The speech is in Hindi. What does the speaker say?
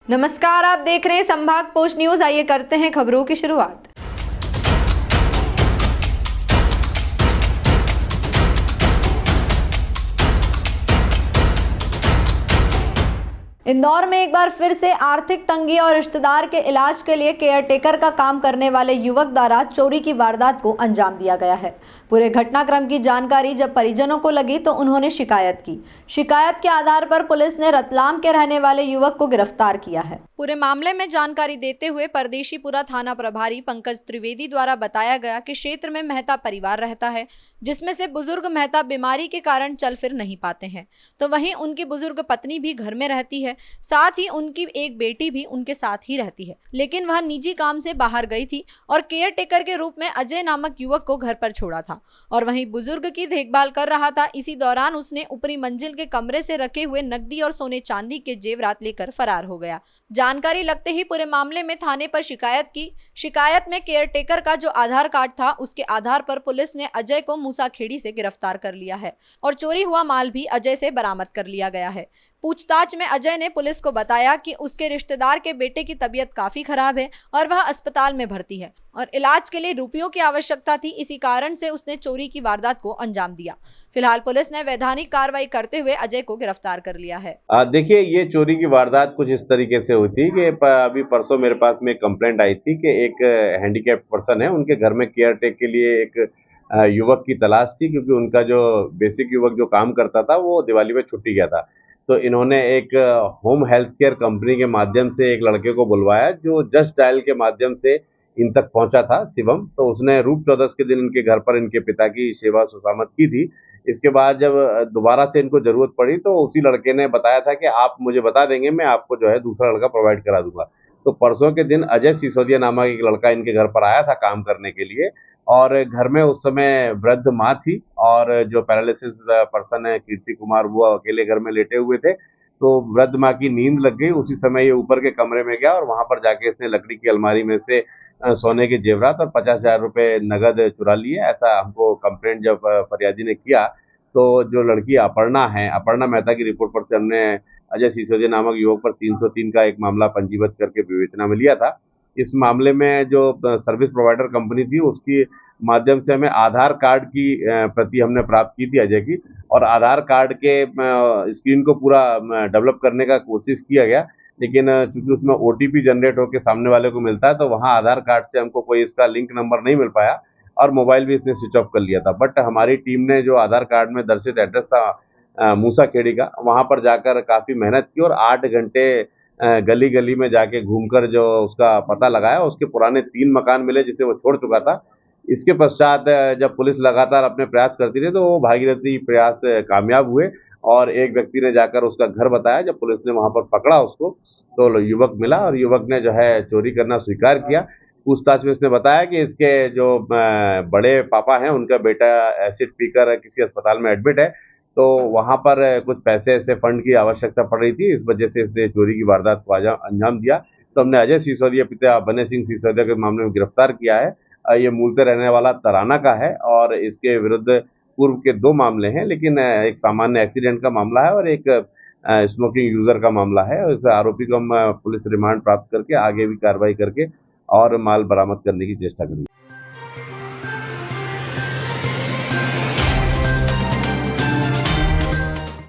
नमस्कार, आप देख रहे हैं संभाग पोस्ट न्यूज। आइए करते हैं खबरों की शुरुआत। इंदौर में एक बार फिर से आर्थिक तंगी और रिश्तेदार के इलाज के लिए केयरटेकर का काम करने वाले युवक द्वारा चोरी की वारदात को अंजाम दिया गया है। पूरे घटनाक्रम की जानकारी जब परिजनों को लगी तो उन्होंने शिकायत की। शिकायत के आधार पर पुलिस ने रतलाम के रहने वाले युवक को गिरफ्तार किया है। पूरे मामले में जानकारी देते हुए परदेशीपुरा थाना प्रभारी पंकज त्रिवेदी द्वारा बताया गया कि क्षेत्र में मेहता परिवार रहता है, जिसमें से बुजुर्ग मेहता बीमारी के कारण चल फिर नहीं पाते हैं, तो वहीं उनकी बुजुर्ग पत्नी भी घर में रहती है। साथ ही उनकी एक बेटी भी उनके साथ ही रहती है, लेकिन वह निजी काम से बाहर गई थी और केयर टेकर के रूप में अजय नामक युवक को घर पर छोड़ा था और वहीं बुजुर्ग की देखभाल कर रहा था। इसी दौरान उसने ऊपरी मंजिल के कमरे से रखे हुए नकदी और सोने चांदी के जेवरात लेकर फरार हो गया। जानकारी लगते ही पूरे मामले में थाने पर शिकायत की। शिकायत में केयर टेकर का जो आधार कार्ड था, उसके आधार पर पुलिस ने अजय को मूसाखेड़ी से गिरफ्तार कर लिया है और चोरी हुआ माल भी अजय से बरामद कर लिया गया है। पूछताछ में अजय ने पुलिस को बताया कि उसके रिश्तेदार के बेटे की तबीयत काफी खराब है और वह अस्पताल में भर्ती है और इलाज के लिए रुपयों की आवश्यकता थी। इसी कारण से उसने चोरी की वारदात को अंजाम दिया। फिलहाल पुलिस ने वैधानिक कार्रवाई करते हुए अजय को गिरफ्तार कर लिया है। देखिए, ये चोरी की वारदात कुछ इस तरीके से हुई थी कि अभी परसों मेरे पास में एक कंप्लेंट आई थी कि एक हैंडीकैप्ड पर्सन है, उनके घर में केयर टेक के लिए एक युवक की तलाश थी, क्योंकि उनका जो बेसिक युवक जो काम करता था वो दिवाली में छुट्टी गया था। तो इन्होंने एक होम हेल्थ केयर कंपनी के माध्यम से एक लड़के को बुलवाया, जो जस्ट डायल के माध्यम से इन तक पहुंचा था, शिवम। तो उसने रूप चौदस के दिन इनके घर पर इनके पिता की सेवा सुसामत की थी। इसके बाद जब दोबारा से इनको जरूरत पड़ी तो उसी लड़के ने बताया था कि आप मुझे बता देंगे, मैं आपको जो है दूसरा लड़का प्रोवाइड करा दूंगा। तो परसों के दिन अजय सिसोदिया नामक एक लड़का इनके घर पर आया था काम करने के लिए, और घर में उस समय वृद्ध माँ थी और जो पैरालिसिस पर्सन है कीर्ति कुमार, वो अकेले घर में लेटे हुए थे। तो वृद्ध माँ की नींद लग गई। उसी समय ये ऊपर के कमरे में गया और वहां पर जाके इसने लकड़ी की अलमारी में से सोने के जेवरात और 50,000 रुपए नगद चुरा लिए। ऐसा हमको कंप्लेंट जब फरियादी ने किया, तो जो लड़की अपर्णा है, अपर्णा मेहता की रिपोर्ट पर से हमने अजय सिसोदिया नामक युवक पर 303 का एक मामला पंजीबद्ध करके विवेचना में लिया था। इस मामले में जो सर्विस प्रोवाइडर कंपनी थी, उसकी माध्यम से हमें आधार कार्ड की प्रति हमने प्राप्त की थी अजय की, और आधार कार्ड के स्क्रीन को पूरा डेवलप करने का कोशिश किया गया, लेकिन चूंकि उसमें ओटीपी जनरेट होकर सामने वाले को मिलता है, तो वहां आधार कार्ड से हमको कोई इसका लिंक नंबर नहीं मिल पाया और मोबाइल भी इसने स्विच ऑफ कर लिया था। बट हमारी टीम ने जो आधार कार्ड में दर्शित एड्रेस था मूसाखेड़ी का, वहां पर जाकर काफी मेहनत की और 8 घंटे गली गली में जाके घूमकर जो उसका पता लगाया। उसके पुराने 3 मकान मिले जिसे वो छोड़ चुका था। इसके पश्चात जब पुलिस लगातार अपने प्रयास करती रही तो वो भागीरथी प्रयास कामयाब हुए और एक व्यक्ति ने जाकर उसका घर बताया। जब पुलिस ने वहां पर पकड़ा उसको, तो युवक मिला और युवक ने जो है चोरी करना स्वीकार किया। पूछताछ में इसने बताया कि इसके जो बड़े पापा हैं, उनका बेटा एसिड पीकर किसी अस्पताल में एडमिट है, तो वहां पर कुछ पैसे से फंड की आवश्यकता पड़ रही थी। इस वजह से इसने चोरी की वारदात को अंजाम दिया। तो हमने अजय सिसोदिया पिता बने सिंह सिसोदिया के मामले में गिरफ्तार किया है। ये मूलतः रहने वाला तराना का है और इसके विरुद्ध पूर्व के 2 मामले हैं, लेकिन एक सामान्य एक्सीडेंट का मामला है और एक स्मोकिंग यूजर का मामला है। इस आरोपी को हम पुलिस रिमांड प्राप्त करके आगे भी कार्रवाई करके और माल बरामद करने की चेष्टा करेंगे।